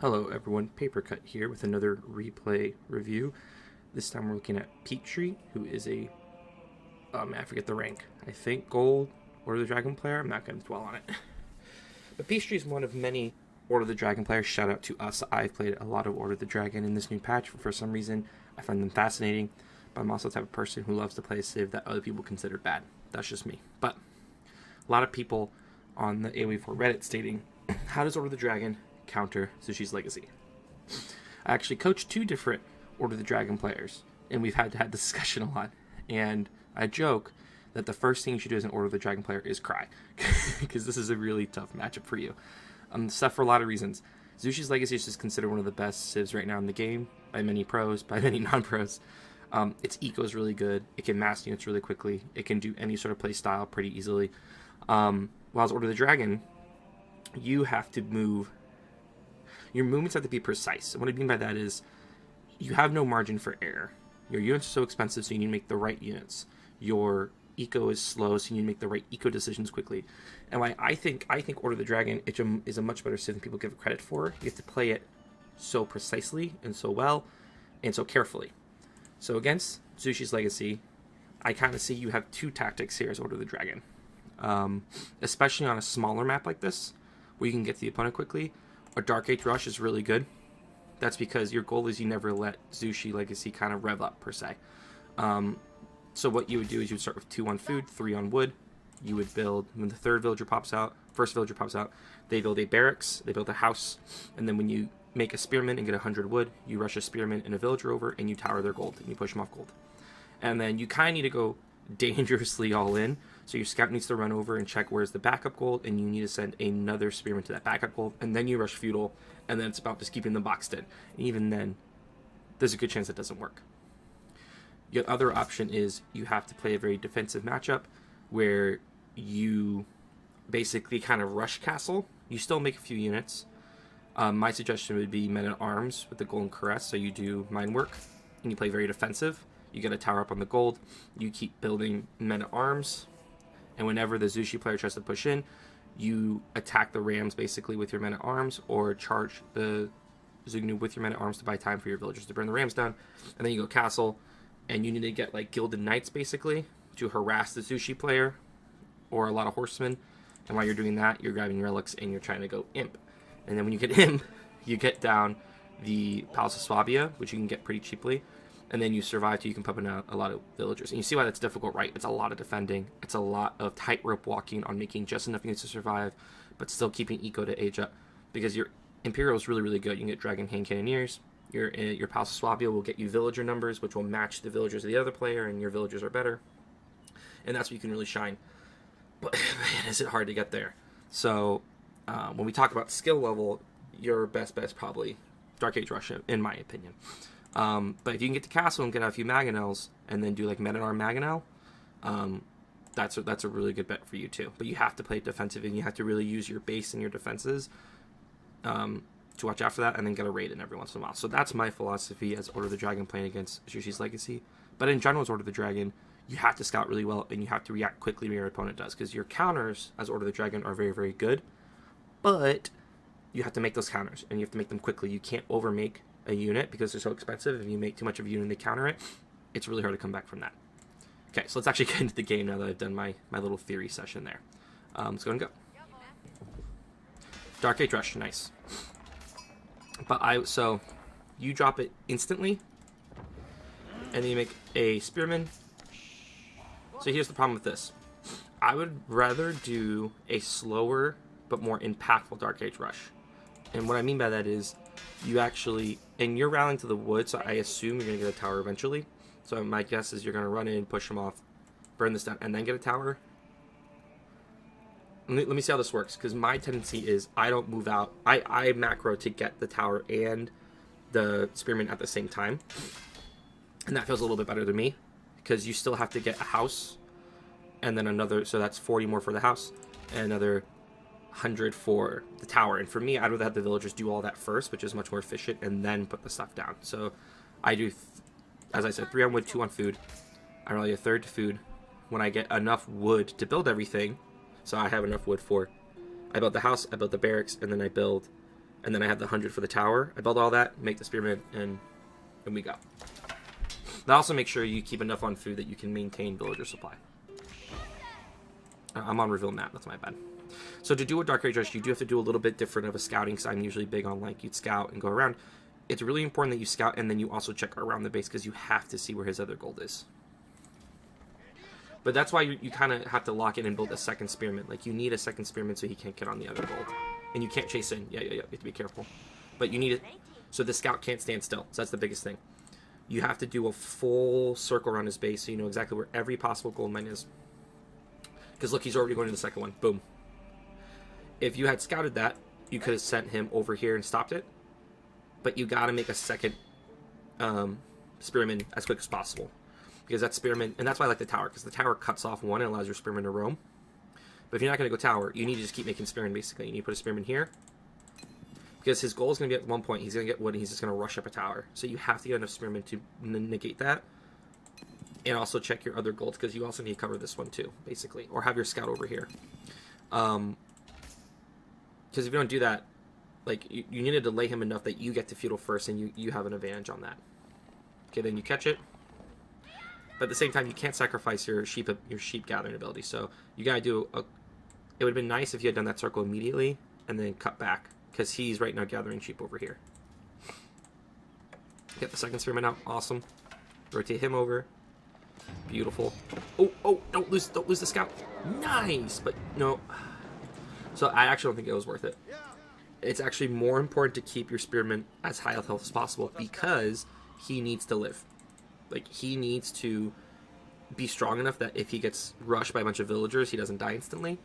Hello everyone, Papercut here with another replay review. This time we're looking at Peachtree, who is a, I forget the rank, I think Gold Order of the Dragon player. I'm not going to dwell on it. But Peachtree is one of many Order of the Dragon players. Shout out to us. I've played a lot of Order of the Dragon in this new patch. For some reason, I find them fascinating. But I'm also the type of person who loves to play a civ that other people consider bad. That's just me. But a lot of people on the AoE4 Reddit stating, how does Order of the Dragon counter Zushi's Legacy? I actually coached two different Order of the Dragon players, and we've had this discussion a lot. And I joke that the first thing you should do as an Order of the Dragon player is cry, because this is a really tough matchup for you. Stuff for a lot of reasons. Zushi's Legacy is just considered one of the best civs right now in the game by many pros, by many non-pros. Its eco is really good. It can mass units really quickly. It can do any sort of play style pretty easily. While Order of the Dragon, you have to move. Your movements have to be precise. And what I mean by that is you have no margin for error. Your units are so expensive, so you need to make the right units. Your eco is slow, so you need to make the right eco decisions quickly. And why I think Order of the Dragon is a much better civ than people give it credit for. You have to play it so precisely and so well and so carefully. So against Zushi's Legacy, I kind of see you have two tactics here as Order of the Dragon. Especially on a smaller map like this, where you can get to the opponent quickly. A Dark Age Rush is really good. That's because your goal is you never let Zushi Legacy kind of rev up, per se. So what you would do is you would start with 2 on food, 3 on wood. You would build, when the first villager pops out, they build a barracks, they build a house, and then when you make a spearman and get 100 wood, you rush a spearman and a villager over, and you tower their gold, and you push them off gold. And then you kind of need to go dangerously all in. So your scout needs to run over and check where's the backup gold, and you need to send another spearman to that backup gold, and then you rush feudal, and then it's about just keeping them boxed in. And even then, there's a good chance it doesn't work. Your other option is you have to play a very defensive matchup where you basically kind of rush castle. You still make a few units. My suggestion would be men-at-arms with the Golden Caress, so you do mine work, and you play very defensive. You get a tower up on the gold. You keep building men-at-arms. And whenever the Zushi player tries to push in, you attack the rams basically with your men-at-arms, or charge the Zugnu with your men-at-arms to buy time for your villagers to burn the rams down. And then you go castle, and you need to get like gilded knights basically to harass the Zushi player, or a lot of horsemen. And while you're doing that, you're grabbing relics and you're trying to go imp. And then when you get imp, you get down the Palace of Swabia, which you can get pretty cheaply. And then you survive till you can pump in a lot of villagers. And you see why that's difficult, right? It's a lot of defending. It's a lot of tightrope walking on making just enough units to survive, but still keeping eco to age up. Because your Imperial is really, really good. You can get Dragon Hand Cannoneers. Your Palace of Swabia will get you villager numbers, which will match the villagers of the other player, and your villagers are better. And that's where you can really shine. But man, is it hard to get there. So when we talk about skill level, your best bet is probably Dark Age Rush, in my opinion. But if you can get to castle and get a few Mangonels and then do like Men-at-Arm Mangonel, that's a really good bet for you too. But you have to play defensive, and you have to really use your base and your defenses to watch after that, and then get a raid in every once in a while. So that's my philosophy as Order of the Dragon playing against Zushi's Legacy. But in general, as Order of the Dragon, you have to scout really well, and you have to react quickly when your opponent does, because your counters as Order of the Dragon are very, very good. But you have to make those counters, and you have to make them quickly. You can't overmake a unit because they're so expensive. If you make too much of a unit and they counter it, it's really hard to come back from that. Okay, so let's actually get into the game now that I've done my little theory session there. Let's go and go. Dark Age Rush, nice. So you drop it instantly, and then you make a spearman. So here's the problem with this. I would rather do a slower but more impactful Dark Age Rush. And what I mean by that is you actually, and you're rallying to the wood, so I assume you're going to get a tower eventually. So my guess is you're going to run in, push them off, burn this down, and then get a tower. Let me see how this works, because my tendency is I don't move out. I macro to get the tower and the spearman at the same time. And that feels a little bit better to me, because you still have to get a house, and then another, so that's 40 more for the house, and another 100 for the tower. And for me, I'd rather have the villagers do all that first, which is much more efficient, and then put the stuff down. So I do, as I said, 3 on wood, 2 on food. I rally a third to food. When I get enough wood to build everything, so I have enough wood for, I build the house, I build the barracks, and then I build And then I have the 100 for the tower. I build all that, make the spearman, and we go. But also make sure you keep enough on food that you can maintain villager supply. I'm on reveal map, that's my bad. So to do a Dark Age Rush, you do have to do a little bit different of a scouting, because I'm usually big on, like, you'd scout and go around. It's really important that you scout, and then you also check around the base, because you have to see where his other gold is. But that's why you kind of have to lock in and build a second spearman. Like, you need a second spearman so he can't get on the other gold. And you can't chase in. Yeah. You have to be careful. But you need it so the scout can't stand still. So that's the biggest thing. You have to do a full circle around his base so you know exactly where every possible gold mine is. Because look, he's already going to the second one. Boom. If you had scouted that, you could have sent him over here and stopped it. But you got to make a second spearman as quick as possible. Because that spearman, and that's why I like the tower, because the tower cuts off one and allows your spearman to roam. But if you're not going to go tower, you need to just keep making spearmen, basically. You need to put a spearman here. Because his goal is going to be at one point, he's going to get wood, and he's just going to rush up a tower. So you have to get enough spearmen to negate that. And also check your other golds, because you also need to cover this one too, basically. Or have your scout over here. Because if you don't do that, like, you need to delay him enough that you get to feudal first, and you have an advantage on that. Okay, then you catch it. But at the same time, you can't sacrifice your sheep gathering ability. So you gotta do a. It would have been nice if you had done that circle immediately and then cut back, because he's right now gathering sheep over here. Get the second spearman out. Awesome. Rotate him over. Beautiful. Oh! Don't lose the scout. Nice, but no. So I actually don't think it was worth it. It's actually more important to keep your spearman as high health as possible, because he needs to live. Like, he needs to be strong enough that if he gets rushed by a bunch of villagers, he doesn't die instantly.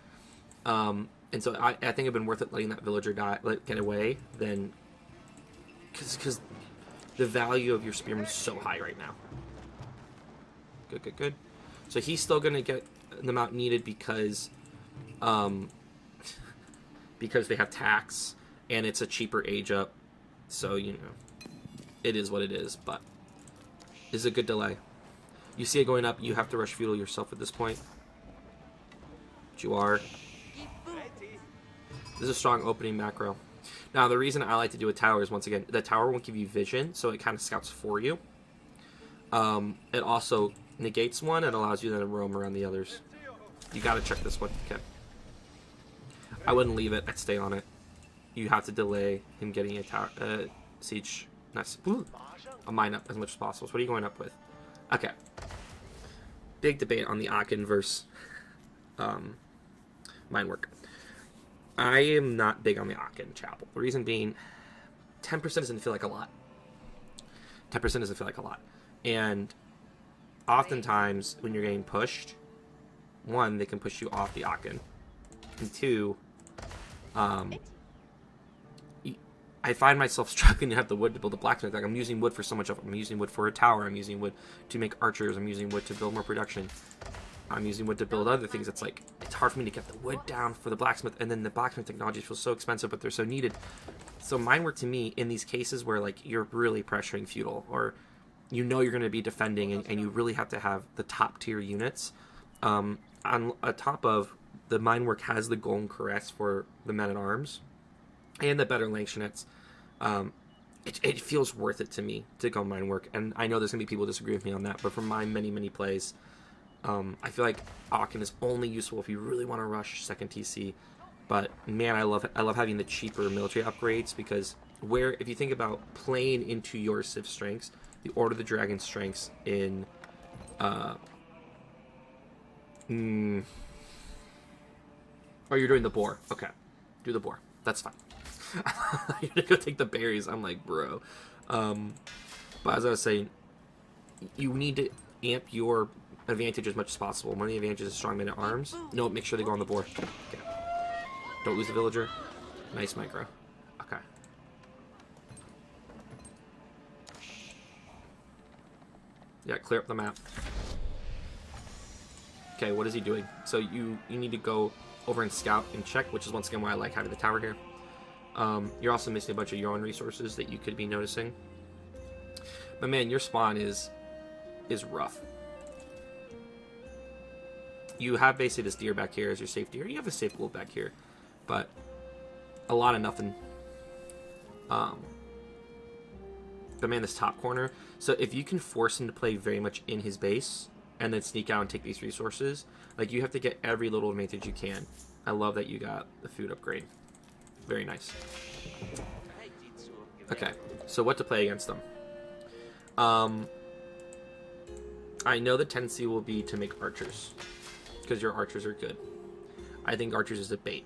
And so I think it'd been worth it letting that villager get away, then, because the value of your spearman is so high right now. Good. So he's still gonna get the amount needed because they have tax and it's a cheaper age up. So it is what it is, but. Is a good delay. You see it going up, you have to rush feudal yourself at this point. But you are. This is a strong opening macro. Now, the reason I like to do a tower is, once again, the tower won't give you vision, so it kind of scouts for you. It also negates one and allows you then to roam around the others. You gotta check this one. Okay. I wouldn't leave it, I'd stay on it. You have to delay him getting a tower, siege. Nice. A mine up as much as possible. So what are you going up with? Okay. Big debate on the Aachen versus mine work. I am not big on the Aachen chapel. The reason being, 10% doesn't feel like a lot. 10% doesn't feel like a lot. And oftentimes, when you're getting pushed, one, they can push you off the Aachen. And two, I find myself struggling to have the wood to build a blacksmith. Like, I'm using wood for so much of it. I'm using wood for a tower. I'm using wood to make archers. I'm using wood to build more production. I'm using wood to build other things. It's like, it's hard for me to get the wood down for the blacksmith. And then the blacksmith technologies feel so expensive, but they're so needed. So mine work, to me, in these cases where, like, you're really pressuring feudal, or you're going to be defending, and you really have to have the top tier units. On top of, the mine work has the golden caress for the men-at-arms and the better Langshanets. It feels worth it to me to go mine work, and I know there's gonna be people who disagree with me on that, but from my many plays, I feel like Aachen is only useful if you really want to rush second TC. But man, I love having the cheaper military upgrades, because if you think about playing into your Civ strengths, the Order of the Dragon strengths in oh, you're doing the boar. Okay, do the boar. That's fine. You're gonna go take the berries. I'm like, bro. But as I was saying, you need to amp your advantage as much as possible. One of the advantages is strong men at arms. No, make sure they go on the board. Okay. Don't lose the villager. Nice micro. Okay. Yeah, clear up the map. Okay, what is he doing? So you need to go over and scout and check, which is once again why I like having the tower here. You're also missing a bunch of your own resources that you could be noticing. But man, your spawn is rough. You have basically this deer back here as your safe deer. You have a safe wolf back here, but a lot of nothing. the man in this top corner. So if you can force him to play very much in his base and then sneak out and take these resources, like, you have to get every little advantage you can. I love that you got the food upgrade. Very nice. Okay, so what to play against them? I know the tendency will be to make archers, because your archers are good. I think archers is a bait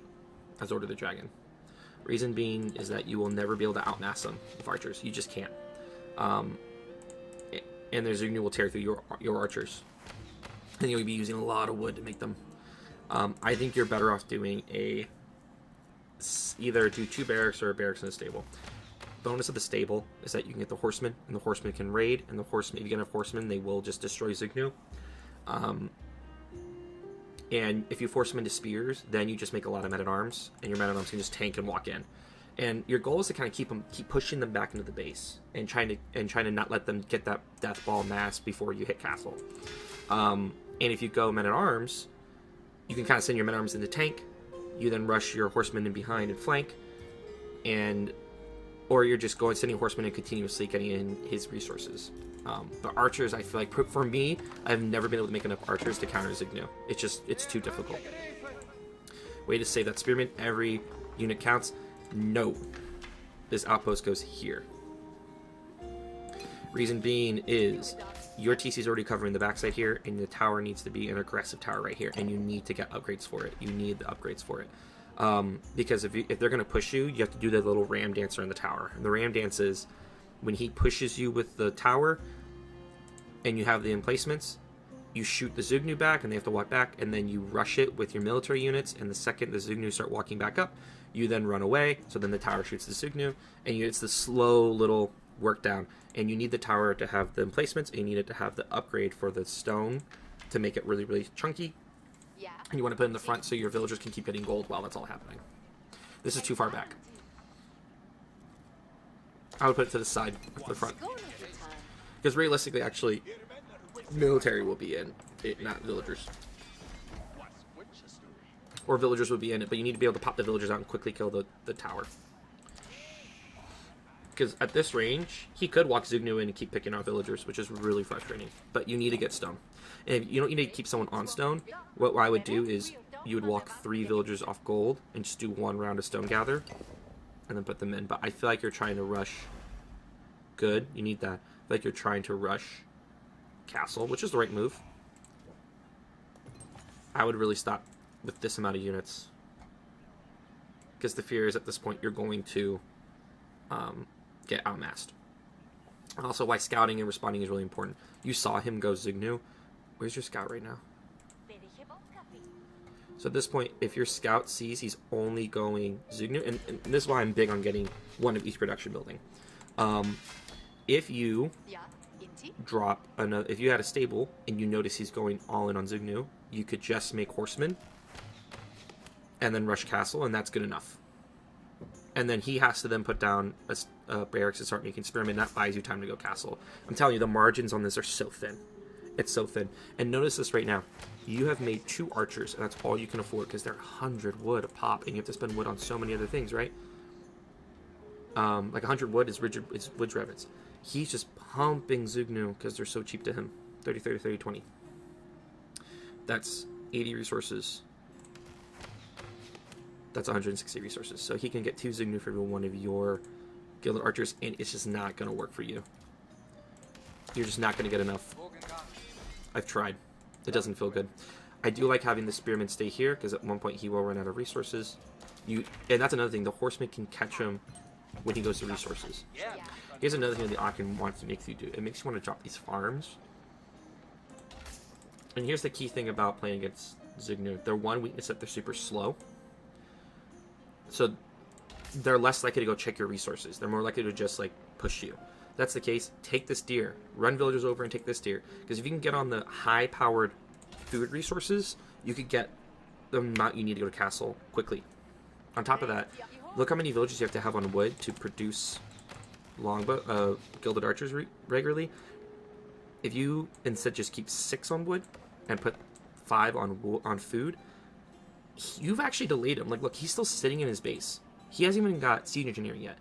as Order of the Dragon. Reason being is that you will never be able to outmass them with archers. You just can't. And their Zugnu will tear through your archers. And you'll be using a lot of wood to make them. I think you're better off doing either do 2 barracks or a barracks in a stable. Bonus of the stable is that you can get the horsemen, and the horsemen can raid, and the horsemen, if you get enough horsemen, they will just destroy Zugnu. And if you force them into spears, then you just make a lot of men-at-arms, and your men-at-arms can just tank and walk in. And your goal is to kind of keep pushing them back into the base, and trying to not let them get that death ball mass before you hit castle. And if you go men-at-arms, you can kind of send your men-at-arms in the tank. You then rush your horsemen in behind and flank, or you're just sending horsemen and continuously getting in his resources. The archers, I feel like, for me, I've never been able to make enough archers to counter Zugnu. It's too difficult. Way to save that spearman. Every unit counts. No. This outpost goes here. Reason being is your TC is already covering the backside here, and the tower needs to be an aggressive tower right here, and you need to get upgrades for it. You need the upgrades for it. Because if they're going to push you, you have to do the little ram dancer in the tower. And the ram dance is when he pushes you with the tower and you have the emplacements, you shoot the Zugnu back and they have to walk back, and then you rush it with your military units, and the second the Zugnu start walking back up, you then run away, so then the tower shoots the Zugnu, and it's the slow little work down. And you need the tower to have the emplacements, and you need it to have the upgrade for the stone to make it really, really chunky. Yeah. And you want to put it in the front so your villagers can keep getting gold while that's all happening. This is too far back. I would put it to the side of the front. Because realistically, actually, military will be in it, not villagers. Or villagers would be in it, but you need to be able to pop the villagers out and quickly kill the tower. Because at this range, he could walk Zugnu in and keep picking out villagers, which is really frustrating. But you need to get stone. And if you don't need to keep someone on stone, what I would do is you would walk 3 villagers off gold and just do 1 round of stone gather and then put them in. But I feel like you're trying to rush good. You need that. I feel like you're trying to rush castle, which is the right move. I would really stop with this amount of units. Because the fear is at this point you're going to get outmassed. Also, why scouting and responding is really important. You saw him go Zugnu. Where's your scout right now? So at this point, if your scout sees he's only going Zugnu, and this is why I'm big on getting 1 of each production building. If you drop another, if you had a stable and you notice he's going all in on Zugnu, you could just make horsemen and then rush castle, and that's good enough. And then he has to then put down a barracks and start making spearmen. That buys you time to go castle. I'm telling you, the margins on this are so thin. It's so thin. And notice this right now. You have made 2 archers, and that's all you can afford because they're 100 wood a pop, and you have to spend wood on so many other things, right? Like 100 wood is wood revits. He's just pumping Zugnu because they're so cheap to him. 30, 30, 30, 20. That's 80 resources. That's 160 resources. So he can get 2 Zugnu for every 1 of your gilded archers, and it's just not going to work for you. You're just not going to get enough. I've tried. It doesn't feel good. I do like having the spearman stay here, because at one point he will run out of resources. And that's another thing. The horseman can catch him when he goes to resources. Here's another thing that the Aachen wants to make you do. It makes you want to drop these farms. And here's the key thing about playing against Zugnu. Their one weakness is that they're super slow. So they're less likely to go check your resources. They're more likely to just like push you. If that's the case, take this deer. Run villagers over and take this deer. Because if you can get on the high-powered food resources, you could get the amount you need to go to castle quickly. On top of that, look how many villages you have to have on wood to produce longbow, gilded archers regularly. If you instead just keep 6 on wood and put 5 on food, you've actually delayed him. Like, look, he's still sitting in his base. He hasn't even got siege engineering yet.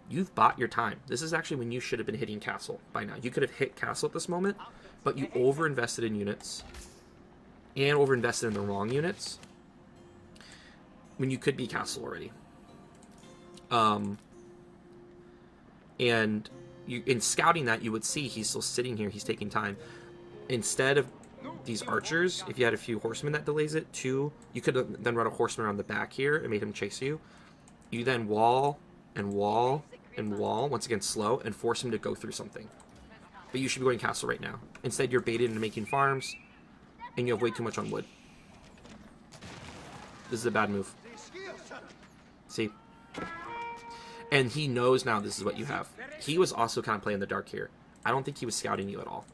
You've bought your time. This is actually when you should have been hitting castle by now. You could have hit castle at this moment, but you overinvested in units and overinvested in the wrong units when you could be castle already. And in scouting that, you would see he's still sitting here. He's taking time. Instead of these archers, if you had a few horsemen that delays it, too, you could have then run a horseman around the back here and made him chase you. You then wall and wall and wall, once again slow, and force him to go through something. But you should be going castle right now. Instead, you're baited into making farms, and you have way too much on wood. This is a bad move. See? And he knows now this is what you have. He was also kind of playing the dark here. I don't think he was scouting you at all.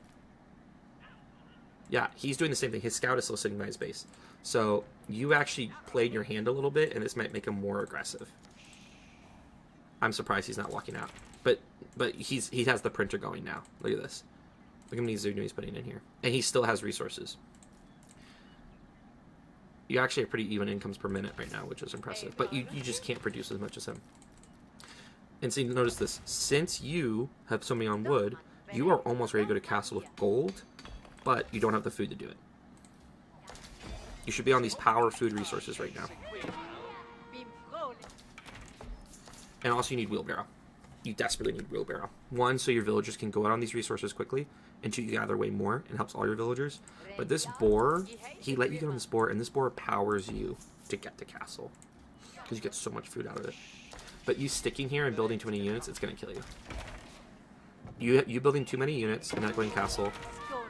Yeah, he's doing the same thing. His scout is still sitting by his base. So you actually played your hand a little bit, and this might make him more aggressive. I'm surprised he's not walking out. But he has the printer going now. Look at this. Look how many Zugno he's putting in here. And he still has resources. You actually have pretty even incomes per minute right now, which is impressive. But you just can't produce as much as him. And see, notice this. Since you have so many on wood, you are almost ready to go to castle with gold, but you don't have the food to do it. You should be on these power food resources right now. And also you need wheelbarrow. You desperately need wheelbarrow. One, so your villagers can go out on these resources quickly, and two, you gather way more and helps all your villagers. But this boar, he let you get on this boar, and this boar powers you to get to castle. Because you get so much food out of it. But you sticking here and building too many units, it's going to kill you. You building too many units and not going castle,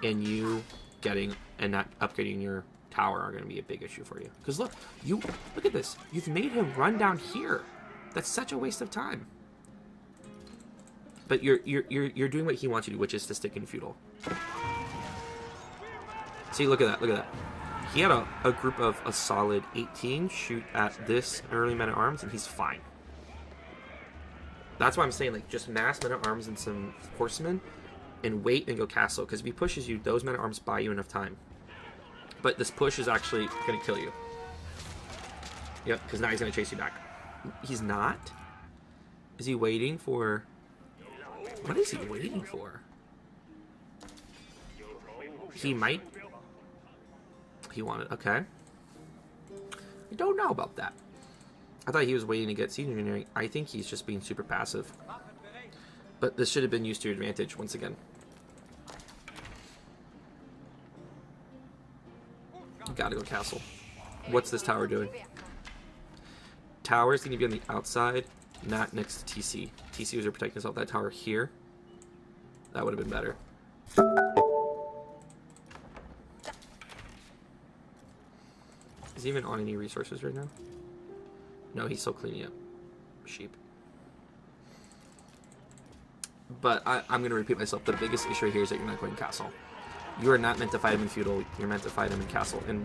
and you getting and not upgrading your tower are going to be a big issue for you. Because look at this. You've made him run down here. That's such a waste of time. But you're doing what he wants you to do, which is to stick in feudal. See, look at that. Look at that. He had a group of a solid 18 shoot at this early men-at-arms, and he's fine. That's why I'm saying, like, just mass men-at-arms and some horsemen, and wait and go castle. Because if he pushes you, those men-at-arms buy you enough time. But this push is actually going to kill you. Yep, because now he's going to chase you back. He's not? Is he waiting for... What is he waiting for? He might... He wanted... Okay. I don't know about that. I thought he was waiting to get siege engineering. I think he's just being super passive. But this should have been used to your advantage once again. You gotta go castle. What's this tower doing? Towers need to be on the outside, not next to TC. TC was protecting himself. That tower here, that would have been better. Is he even on any resources right now? No, he's still cleaning up sheep. But I'm going to repeat myself. The biggest issue right here is that you're not going castle. You are not meant to fight him in feudal. You're meant to fight him in castle. And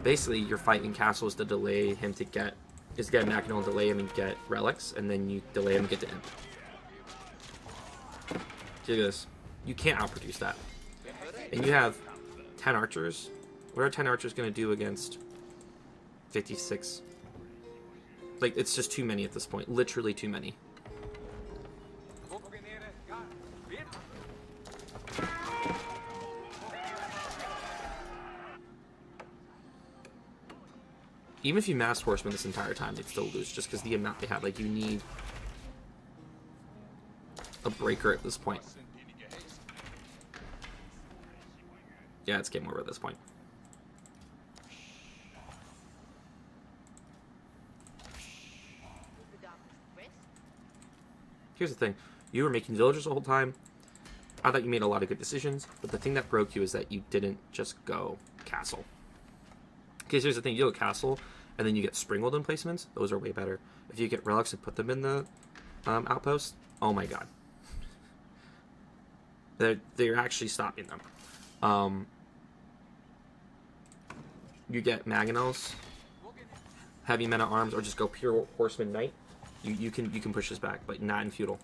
basically, your fight in castle is to delay him to get... Is to get Mackinac and delay him and get relics. And then you delay him and get to imp. Look at this. You can't outproduce that. And you have 10 archers. What are 10 archers going to do against 56? Like, it's just too many at this point. Literally too many. Even if you mass horsemen this entire time, they'd still lose just because the amount they have. Like, you need a breaker at this point. Yeah, it's game over at this point. Here's the thing. You were making villagers the whole time. I thought you made a lot of good decisions, but the thing that broke you is that you didn't just go castle. Okay, so here's the thing. You go castle, and then you get Springald emplacements. Those are way better. If you get relics and put them in the outpost, oh my god. They're actually stopping them. You get Mangonels, heavy men-at-arms, or just go pure horseman knight. You can push this back, but not in feudal.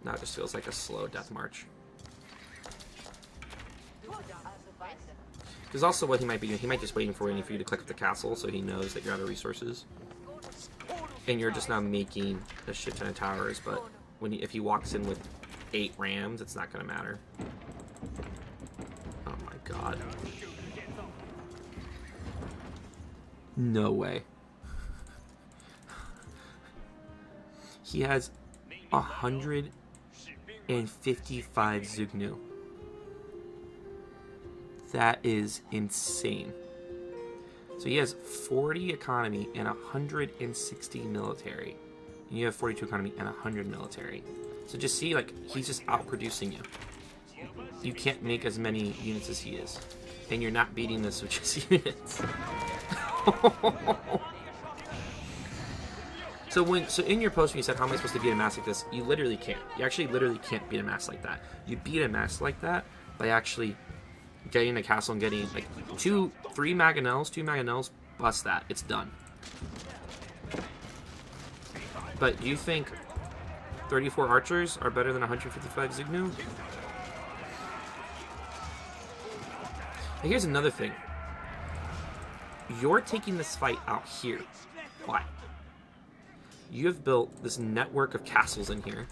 Now it just feels like a slow death march. There's also what he might be doing. He might just waiting for you to click up the castle so he knows that you're out of resources. And you're just now making a shit ton of towers, but if he walks in with 8 rams, it's not going to matter. Oh my god. No way. He has 155 Zugnu. That is insane. So he has 40 economy and 160 military. And you have 42 economy and 100 military. So just see, like, he's just outproducing you. You can't make as many units as he is. And you're not beating this with just units. So in your post when you said how am I supposed to beat a mass like this, you literally can't. You actually literally can't beat a mass like that. You beat a mass like that by actually getting a castle and getting like 2 Mangonels, bust that. It's done. But do you think 34 archers are better than 155 Zugnu? And here's another thing. You're taking this fight out here. Why? You have built this network of castles in here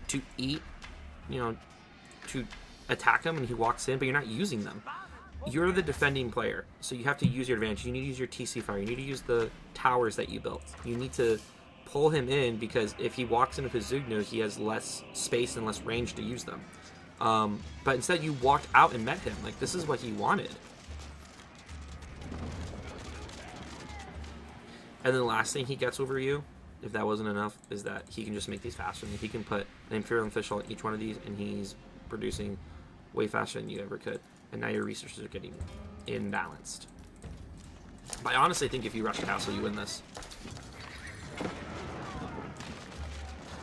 to eat, to attack him when he walks in, but you're not using them. You're the defending player, so you have to use your advantage. You need to use your TC fire. You need to use the towers that you built. You need to pull him in, because if he walks in with his Zugnu, he has less space and less range to use them. But instead, you walked out and met him. Like, this is what he wanted. And then the last thing he gets over you, if that wasn't enough, is that he can just make these faster. And he can put an Imperial Official on each one of these, and he's producing way faster than you ever could. And now your resources are getting imbalanced. But I honestly think if you rush castle, you win this.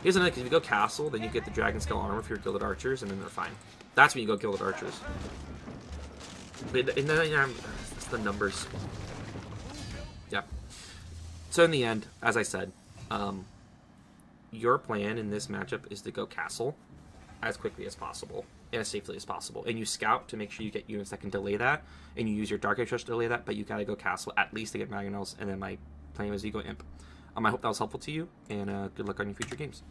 Here's another, because if you go castle, then you get the Dragon Scale armor for your Gilded Archers, and then they're fine. That's when you go Gilded Archers. But it's the numbers. Yeah. So in the end, as I said, your plan in this matchup is to go castle as quickly as possible and as safely as possible. And you scout to make sure you get units that can delay that, and you use your Dark Age Rush to delay that, but you gotta go castle at least to get Mangonels, and then my plan is you go Imp. I hope that was helpful to you, and good luck on your future games.